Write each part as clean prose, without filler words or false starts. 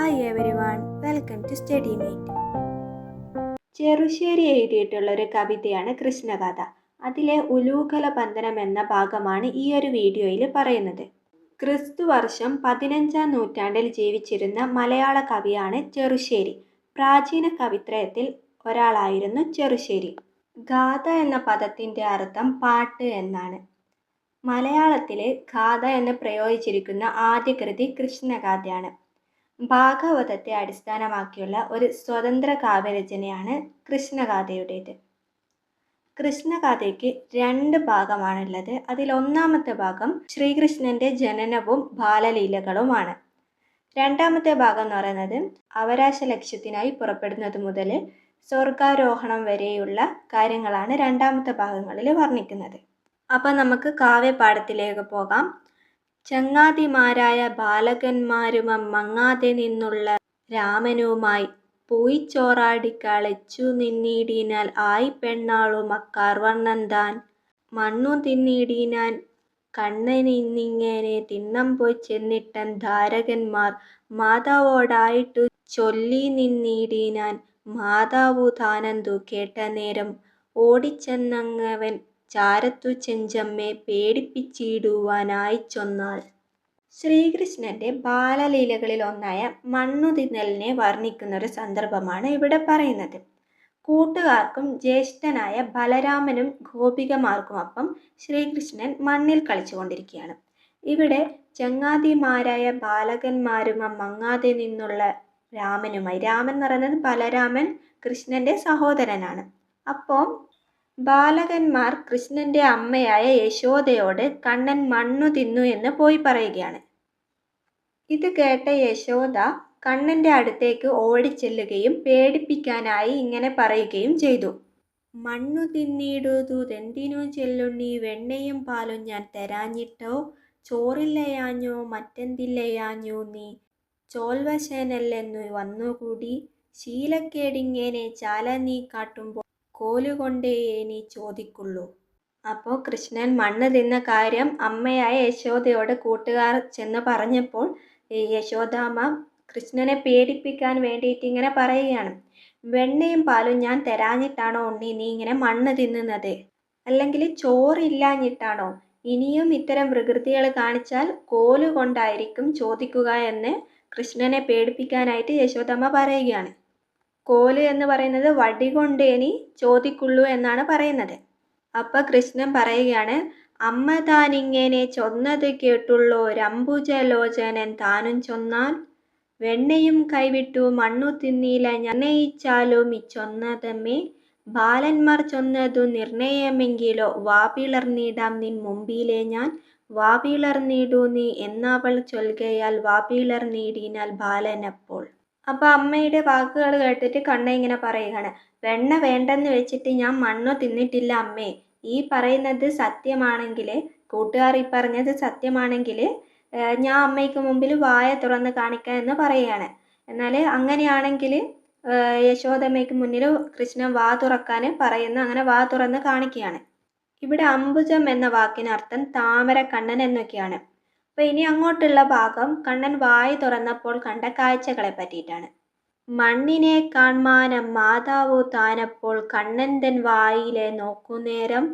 Hi everyone, welcome to study meet. Cherusseri എഴുതിയിട്ടുള്ള ഒരു കവിതയാണ് കൃഷ്ണഗാഥ. അതിലെ ഉലൂഖല ബന്ധനം എന്ന ഭാഗമാണ് ഈ ഒരു വീഡിയോയിൽ പറയുന്നത്. ക്രിസ്തു വർഷം 15-ാം നൂറ്റാണ്ടിൽ ജീവിച്ചിരുന്ന മലയാള കവിയാണ് ചെറുശ്ശേരി. പ്രാചീന കവിത്രയത്തിൽ ഒരാളായിരുന്നു ചെറുശ്ശേരി. ഗാഥ എന്ന പദത്തിൻ്റെ അർത്ഥം പാട്ട് എന്നാണ്. മലയാളത്തിൽ ഗാഥ എന്ന് പ്രയോഗിച്ചിരിക്കുന്ന ആദ്യ കൃതി കൃഷ്ണഗാഥയാണ്. ഭാഗവതത്തെ അടിസ്ഥാനമാക്കിയുള്ള ഒരു സ്വതന്ത്ര കാവ്യരചനയാണ് കൃഷ്ണഗാഥയുടേത്. കൃഷ്ണഗാഥയ്ക്ക് 2 ഭാഗമാണുള്ളത്. അതിൽ ഒന്നാമത്തെ ഭാഗം ശ്രീകൃഷ്ണൻ്റെ ജനനവും ബാലലീലകളുമാണ്. രണ്ടാമത്തെ ഭാഗം എന്ന് പറയുന്നത് അവരാശ ലക്ഷ്യത്തിനായി പുറപ്പെടുന്നത് മുതൽ സ്വർഗാരോഹണം വരെയുള്ള കാര്യങ്ങളാണ് രണ്ടാമത്തെ ഭാഗങ്ങളിൽ വർണ്ണിക്കുന്നത്. അപ്പം നമുക്ക് കാവ്യപാഠത്തിലേക്ക് പോകാം. ചങ്ങാതിമാരായ ബാലകന്മാരുമം മങ്ങാതെ നിന്നുള്ള രാമനുമായി പൂയിച്ചോറാടി കളിച്ചു നിന്നിടിനാൽ ആയി പെണ്ണാളു മക്കാർ വർണ്ണന്താൻ മണ്ണു തിന്നിടിനാൻ കണ്ണനിന്നിങ്ങനെ തിണ്ണം പോയി ചെന്നിട്ടൻ ധാരകന്മാർ മാതാവോടായിട്ടു ചൊല്ലി നിന്നിടിനാൻ മാതാവു താനന്തു കേട്ട നേരം ഓടിച്ചെന്നങ്ങവൻ ചാരത്തു ചെഞ്ചമ്മെ പേടിപ്പിച്ചിടുവാനായി ചൊന്നാൾ. ശ്രീകൃഷ്ണൻ്റെ ബാലലീലകളിൽ ഒന്നായ മണ്ണുതിന്നലിനെ വർണ്ണിക്കുന്ന ഒരു സന്ദർഭമാണ് ഇവിടെ പറയുന്നത്. കൂട്ടുകാർക്കും ജ്യേഷ്ഠനായ ബലരാമനും ഗോപികമാർക്കുമൊപ്പം ശ്രീകൃഷ്ണൻ മണ്ണിൽ കളിച്ചുകൊണ്ടിരിക്കുകയാണ്. ഇവിടെ ചങ്ങാതിമാരായ ബാലകന്മാരും മങ്ങാതെ നിന്നുള്ള രാമനുമായി, രാമൻ എന്ന് പറയുന്നത് ബലരാമൻ കൃഷ്ണൻ്റെ സഹോദരനാണ്. അപ്പോൾ ബാലകന്മാർ കൃഷ്ണൻ്റെ അമ്മയായ യശോദയോട് കണ്ണൻ മണ്ണു തിന്നു എന്ന് പോയി പറയുകയാണ്. ഇത് കേട്ട യശോദ കണ്ണൻ്റെ അടുത്തേക്ക് ഓടിച്ചെല്ലുകയും പേടിപ്പിക്കാനായി ഇങ്ങനെ പറയുകയും ചെയ്തു. മണ്ണു തിന്നിടുതെന്തിനു ചെല്ലുണ്ണി, വെണ്ണയും പാലും ഞാൻ തരാഞ്ഞിട്ടോ, ചോറില്ലയാഞ്ഞോ മറ്റെന്തില്ലയാഞ്ഞു നീ, ചോൽവശനല്ലെന്നു വന്നുകൂടി, ശീലക്കേടിങ്ങനെ ചാല നീ കാട്ടുമ്പോൾ കോലുകൊണ്ടേ നീ ചോദിക്കുള്ളൂ. അപ്പോൾ കൃഷ്ണൻ മണ്ണ് തിന്ന കാര്യം അമ്മയായ യശോദയോട് കൂട്ടുകാർ ചെന്ന് പറഞ്ഞപ്പോൾ യശോദാമ്മ കൃഷ്ണനെ പേടിപ്പിക്കാൻ വേണ്ടിയിട്ട് ഇങ്ങനെ പറയുകയാണ്. വെണ്ണയും പാലും ഞാൻ തരാഞ്ഞിട്ടാണോ ഉണ്ണി നീ ഇങ്ങനെ മണ്ണ് തിന്നുന്നത്, അല്ലെങ്കിൽ ചോറില്ലാഞ്ഞിട്ടാണോ, ഇനിയും ഇത്തരം വികൃതികൾ കാണിച്ചാൽ കോലുകൊണ്ടായിരിക്കും ചോദിക്കുക എന്ന് കൃഷ്ണനെ പേടിപ്പിക്കാനായിട്ട് യശോദാമ്മ പറയുകയാണ്. കോല് എന്ന് പറയുന്നത് വടി കൊണ്ടേനി ചോദിക്കുള്ളൂ എന്നാണ് പറയുന്നത്. അപ്പം കൃഷ്ണൻ പറയുകയാണ്, അമ്മ താനിങ്ങനെ ചൊന്നത് കേട്ടുള്ളോ രംബുജലോചനൻ താനും ചൊന്നാൽ, വെണ്ണയും കൈവിട്ടു മണ്ണു തിന്നില്ല നിർണയിച്ചാലും ഇച്ചൊന്നതമ്മേ, ബാലന്മാർ ചൊന്നതു നിർണയമെങ്കിലോ വാപിളർന്നിടാം നിൻ മുമ്പിലെ ഞാൻ, വാപിളർന്നിടൂ നീ എന്നവൾ ചൊൽകയാൽ വാപിളർന്നിടിനാൽ ബാലനപ്പോൾ. അപ്പോൾ അമ്മയുടെ വാക്കുകൾ കേട്ടിട്ട് കണ്ണ ഇങ്ങനെ പറയുകയാണ്, വെണ്ണ വേണ്ടെന്ന് വെച്ചിട്ട് ഞാൻ മണ്ണു തിന്നിട്ടില്ല അമ്മേ, ഈ പറയുന്നത് സത്യമാണെങ്കിൽ, കൂട്ടുകാർ ഈ പറഞ്ഞത് സത്യമാണെങ്കിൽ ഞാൻ അമ്മയ്ക്ക് മുമ്പിൽ വായ തുറന്ന് കാണിക്കാം എന്ന് പറയുകയാണ്. എന്നാൽ അങ്ങനെയാണെങ്കിൽ യശോദമ്മയ്ക്ക് മുന്നിൽ കൃഷ്ണൻ വാ തുറക്കാൻ പറയുന്നു. അങ്ങനെ വാ തുറന്ന് കാണിക്കുകയാണ്. ഇവിടെ അംബുജം എന്ന വാക്കിനർത്ഥം താമര കണ്ണൻ എന്നൊക്കെയാണ്. അപ്പോൾ ഇനി അങ്ങോട്ടുള്ള ഭാഗം കണ്ണൻ വായി തുറന്നപ്പോൾ കണ്ട കാഴ്ചകളെ പറ്റിയിട്ടാണ്. മണ്ണിനെ കാൺമാനം മാതാവു താനപ്പോൾ കണ്ണൻ തൻ വായിലെ നോക്കുന്നേരം,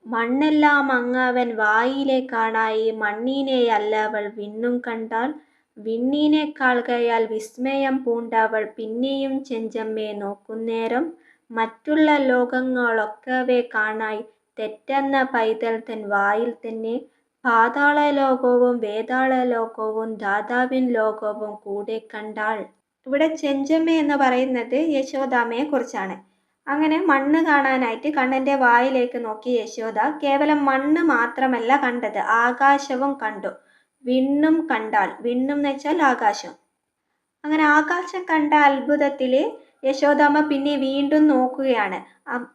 മണ്ണെല്ലാം അങ്ങവൻ വായിലെ കാണായി മണ്ണിനെ അല്ലവൾ വിണ്ണും കണ്ടാൾ, വിണ്ണിനെ കാൾകയാൽ വിസ്മയം പൂണ്ടവൾ പിന്നെയും ചെഞ്ചമ്മെ നോക്കുന്നേരം, മറ്റുള്ള ലോകങ്ങളൊക്കവെ കാണായി തെറ്റെന്ന പൈതൽ തൻ വായിൽ തന്നെ, പാതാള ലോകവും വേതാള ലോകവും ദാതാവിൻ ലോകവും കൂടെ കണ്ടാൾ. ഇവിടെ ചെഞ്ചമ്മ എന്ന് പറയുന്നത് യശോദാമ്മയെ കുറിച്ചാണ്. അങ്ങനെ മണ്ണ് കാണാനായിട്ട് കണ്ണൻ്റെ വായിലേക്ക് നോക്കി യശോദ കേവലം മണ്ണ് മാത്രമല്ല കണ്ടത്, ആകാശവും കണ്ടു. വിണ്ണും കണ്ടാൾ, വിണ്ണും എന്ന് വെച്ചാൽ ആകാശം. അങ്ങനെ ആകാശം കണ്ട അത്ഭുതത്തിൽ യശോദാമ്മ പിന്നെ വീണ്ടും നോക്കുകയാണ്.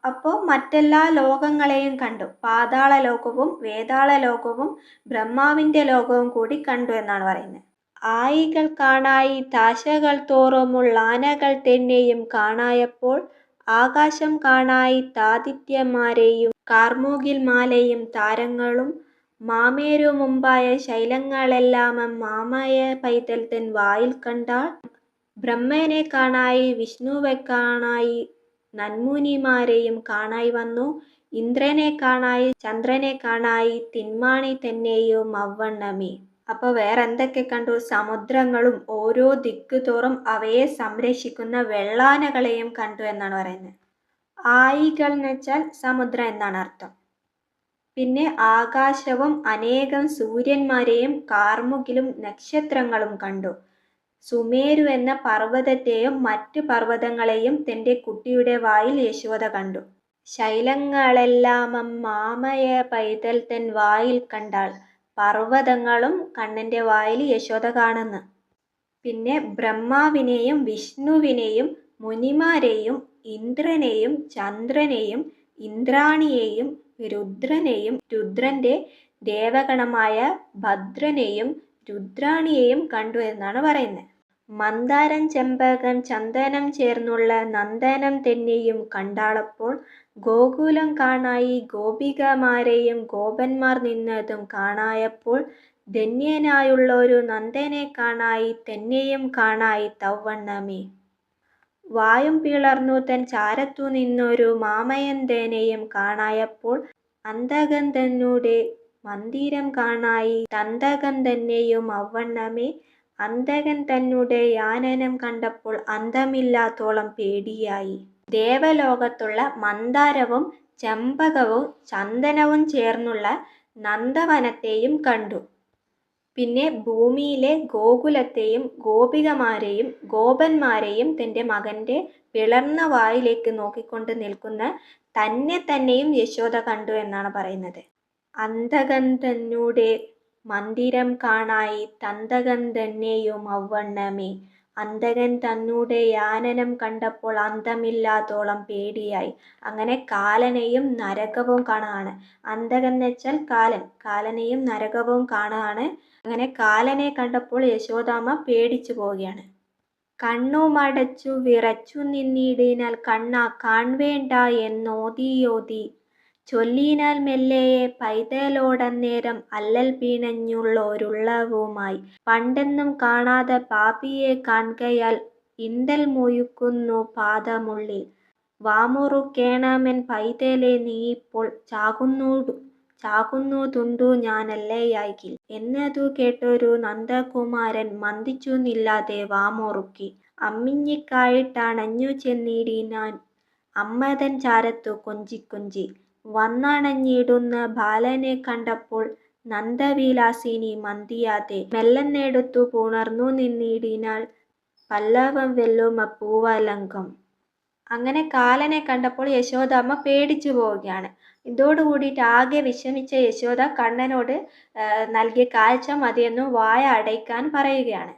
അപ്പോൾ മറ്റെല്ലാ ലോകങ്ങളെയും കണ്ടു. പാതാള ലോകവും വേതാള ലോകവും ബ്രഹ്മാവിൻ്റെ ലോകവും കൂടി കണ്ടു എന്നാണ് പറയുന്നത്. ആയികൾ കാണായി താശകൾ തോറുമുള്ള ആനകൾ തന്നെയും കാണായപ്പോൾ, ആകാശം കാണായി താദിത്യന്മാരെയും കാർമൂകിൽ മാലയും താരങ്ങളും മാമേരു മുമ്പായ ശൈലങ്ങളെല്ലാമം മാമായ പൈതൽ തൻ വായിൽ കണ്ടാൾ. ബ്രഹ്മനെ കാണായി വിഷ്ണുവെ കാണായി നന്മുനിമാരെയും കാണായി വന്നു. ഇന്ദ്രനെ കാണായി ചന്ദ്രനെ കാണായി തിന്മാണി തന്നെയും അവണ്ണമേ. അപ്പോൾ വേറെ എന്തൊക്കെ കണ്ടു? സമുദ്രങ്ങളും ഓരോ ദിക്ക് തോറും അവയെ സംരക്ഷിക്കുന്ന വെള്ളാനകളെയും കണ്ടു എന്നാണ് പറയുന്നത്. ആയികൾ എന്ന് വെച്ചാൽ സമുദ്രം എന്നാണ് അർത്ഥം. പിന്നെ ആകാശവും അനേകം സൂര്യന്മാരെയും കാർമുകിലും നക്ഷത്രങ്ങളും കണ്ടു. സുമേരു എന്ന പർവ്വതത്തെയും മറ്റ് പർവ്വതങ്ങളെയും തൻ്റെ കുട്ടിയുടെ വായിൽ യശോദ കണ്ടു. ശൈലങ്ങളെല്ലാമം മാമയ പൈതൽ തൻ വായിൽ കണ്ടാൾ. പർവ്വതങ്ങളും കണ്ണൻ്റെ വായിൽ യശോദ കാണുന്നു. പിന്നെ ബ്രഹ്മാവിനെയും വിഷ്ണുവിനെയും മുനിമാരെയും ഇന്ദ്രനെയും ചന്ദ്രനെയും ഇന്ദ്രാണിയെയും രുദ്രനെയും രുദ്രൻ്റെ ദേവഗണമായ ഭദ്രനെയും രുദ്രാണിയെയും കണ്ടു എന്നാണ് പറയുന്നത്. മന്ദാരം ചെമ്പകം ചന്ദനം ചേർന്നുള്ള നന്ദനം തന്നെയും കണ്ടാളപ്പോൾ ഗോകുലം കാണായി ഗോപികമാരെയും ഗോപന്മാർ നിന്നതും കാണായപ്പോൾ ധന്യനായുള്ളൊരു നന്ദനെ കാണായി തന്നെയും കാണായി തവ്വണ്ണമേ. വായും പിളർന്നു തൻ ചാരത്തു നിന്നൊരു മാമയന്തനെയും കാണായപ്പോൾ അന്തകൻ തന്നുടെ മന്ദിരം കാണായി തന്തകൻ തന്നെയും അവണ്ണമേ. അന്തകൻ തന്നുടെ യാനനം കണ്ടപ്പോൾ അന്തമില്ലാത്തോളം പേടിയായി. ദേവലോകത്തുള്ള മന്ദാരവും ചെമ്പകവും ചന്ദനവും ചേർന്നുള്ള നന്ദവനത്തെയും കണ്ടു. പിന്നെ ഭൂമിയിലെ ഗോകുലത്തെയും ഗോപികമാരെയും ഗോപന്മാരെയും തൻ്റെ മകൻ്റെ പിളർന്ന വായിലേക്ക് നോക്കിക്കൊണ്ട് നിൽക്കുന്ന തന്നെയും യശോദ കണ്ടു എന്നാണ് പറയുന്നത്. അന്തകൻ തന്നുടെ മന്ദിരം കാണായി തന്തകൻ തന്നെയും അവണ്ണമേ. അന്തകൻ തന്നുടെ യാനനം കണ്ടപ്പോൾ അന്തമില്ലാത്തോളം പേടിയായി. അങ്ങനെ കാലനെയും നരകവും കാണുകയാണ്. അന്തകൻ എന്ന് വെച്ചാൽ കാലനെയും നരകവും കാണുകയാണ്. അങ്ങനെ കാലനെ കണ്ടപ്പോൾ യശോദാമ്മ പേടിച്ചു പോവുകയാണ്. കണ്ണുമടച്ചു വിറച്ചു നിന്നിടിനാൽ കണ്ണാ കാൺവേണ്ട എന്നോതിയോതി ചൊല്ലിനാൽ മെല്ലയെ പൈതലോടന്നേരം അല്ലൽ പിണഞ്ഞുള്ളൊരുള്ളവുമായി. പണ്ടെന്നും കാണാതെ പാപിയെ കാൺകയാൽ ഇണ്ടൽ മുയുക്കുന്നു പാദമുള്ളിൽ. വാമുറുക്കേണമെൻ പൈതലെ നീയിപ്പോൾ ചാകുന്നതുണ്ടു ഞാനല്ലയാകിൽ. എന്നതു കേട്ടൊരു നന്ദകുമാരൻ മന്ദിച്ചുന്നില്ലാതെ വാമുറുക്കി. അമ്മിഞ്ഞിക്കായിട്ടണഞ്ഞു ചെന്നിടിനാൻ അമ്മതൻ ചാരത്തു കൊഞ്ചിക്കൊഞ്ചി. വന്നണഞ്ഞിടുന്ന ബാലനെ കണ്ടപ്പോൾ നന്ദവിലാസിനി മന്ദിയാതെ മെല്ലെന്നെടുത്തു പുണർന്നു നിന്നിടിനാൾ പല്ലവം വെല്ലുമ പൂവലങ്കം. അങ്ങനെ കാലനെ കണ്ടപ്പോൾ യശോദാമ്മ പേടിച്ചു പോവുകയാണ്. ഇതോടുകൂടിയിട്ട് ആകെ വിഷമിച്ച യശോദ കണ്ണനോട് നൽകിയ കാഴ്ച മതിയെന്നും വായ അടയ്ക്കാൻ പറയുകയാണ്.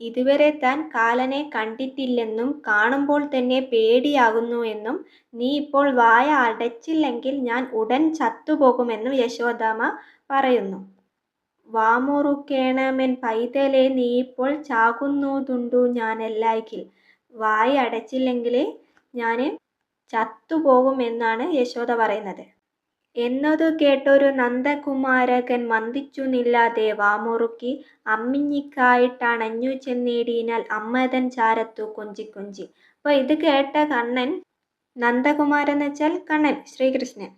ഇതുവരെ താൻ കാലനെ കണ്ടിട്ടില്ലെന്നും കാണുമ്പോൾ തന്നെ പേടിയാകുന്നു എന്നും നീ ഇപ്പോൾ വായ അടച്ചില്ലെങ്കിൽ ഞാൻ ഉടൻ ചത്തുപോകുമെന്നും യശോദാമ്മ പറയുന്നു. വാമുറുക്കേണമെൻ പൈതലെ നീയിപ്പോൾ ചാകുന്നതുണ്ടു ഞാനല്ലാകിൽ. വായ അടച്ചില്ലെങ്കിൽ ഞാൻ ചത്തുപോകുമെന്നാണ് യശോദ പറയുന്നത്. എന്നതു കേട്ടൊരു നന്ദകുമാരകൻ മന്ദിച്ചുന്നില്ലാതെ വാമുറുക്കി. അമ്മിഞ്ഞിക്കായിട്ടണഞ്ഞു ചെന്നിടിനാൽ അമ്മതൻ ചാരത്തു കൊഞ്ചിക്കൊഞ്ചി. അപ്പോൾ ഇത് കേട്ട കണ്ണൻ, നന്ദകുമാരൻ എന്ന് വെച്ചാൽ കണ്ണൻ, ശ്രീകൃഷ്ണൻ,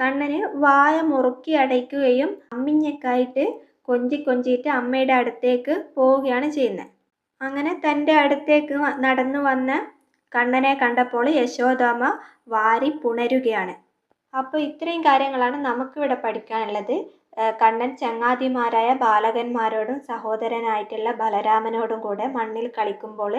കണ്ണന് വായ മുറുക്കി അടയ്ക്കുകയും അമ്മിഞ്ഞക്കായിട്ട് കൊഞ്ചിയിട്ട് അമ്മയുടെ അടുത്തേക്ക് പോവുകയാണ് ചെയ്യുന്നത്. അങ്ങനെ തൻ്റെ അടുത്തേക്ക് നടന്നു വന്ന കണ്ണനെ കണ്ടപ്പോൾ യശോദാമ്മ വാരി പുണരുകയാണ്. അപ്പോൾ ഇത്രയും കാര്യങ്ങളാണ് നമുക്കിവിടെ പഠിക്കാനുള്ളത്. കണ്ണൻ ചങ്ങാതിമാരായ ബാലകന്മാരോടും സഹോദരനായിട്ടുള്ള ബലരാമനോടും കൂടെ മണ്ണിൽ കളിക്കുമ്പോൾ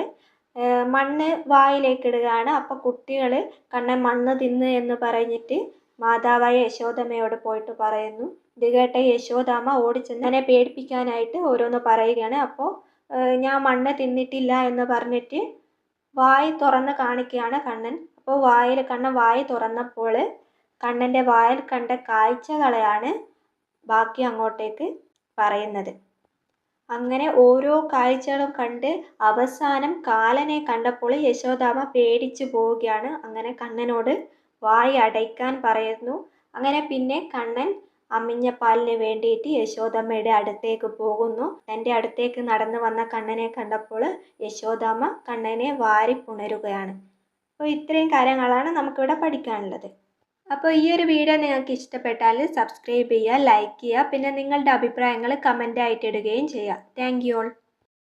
മണ്ണ് വായിലേക്കിടുകയാണ്. അപ്പോൾ കുട്ടികൾ കണ്ണൻ മണ്ണ് തിന്ന് എന്ന് പറഞ്ഞിട്ട് മാതാവായ യശോദമ്മയോട് പോയിട്ട് പറയുന്നു. ഇത് കേട്ട യശോദാമ്മ ഓടിച്ചെന്ന് അതിനെ പേടിപ്പിക്കാനായിട്ട് ഓരോന്ന് പറയുകയാണ്. അപ്പോൾ ഞാൻ മണ്ണ് തിന്നിട്ടില്ല എന്ന് പറഞ്ഞിട്ട് വായി തുറന്ന് കാണിക്കുകയാണ് കണ്ണൻ. അപ്പോൾ കണ്ണൻ വായി തുറന്നപ്പോൾ കണ്ണൻ്റെ വായിൽ കണ്ട കാഴ്ചകളെയാണ് ബാക്കി അങ്ങോട്ടേക്ക് പറയുന്നത്. അങ്ങനെ ഓരോ കാഴ്ചകളും കണ്ട് അവസാനം കാലനെ കണ്ടപ്പോൾ യശോദാമ്മ പേടിച്ചു പോവുകയാണ്. അങ്ങനെ കണ്ണനോട് വായി അടയ്ക്കാൻ പറയുന്നു. അങ്ങനെ പിന്നെ കണ്ണൻ അമ്മിഞ്ഞ പാലിന് വേണ്ടിയിട്ട് യശോദമ്മയുടെ അടുത്തേക്ക് പോകുന്നു. തൻ്റെ അടുത്തേക്ക് നടന്നു വന്ന കണ്ണനെ കണ്ടപ്പോൾ യശോദാമ്മ കണ്ണനെ വാരി പുണരുകയാണ്. അപ്പോൾ ഇത്രയും കാര്യങ്ങളാണ് നമുക്കിവിടെ പഠിക്കാനുള്ളത്. അപ്പോൾ ഈ ഒരു വീഡിയോ നിങ്ങൾക്ക് ഇഷ്ടപ്പെട്ടാൽ സബ്സ്ക്രൈബ് ചെയ്യുക, ലൈക്ക് ചെയ്യുക, പിന്നെ നിങ്ങളുടെ അഭിപ്രായങ്ങൾ കമൻ്റ് ആയിട്ട് ഇടുകയും ചെയ്യുക. Thank you all.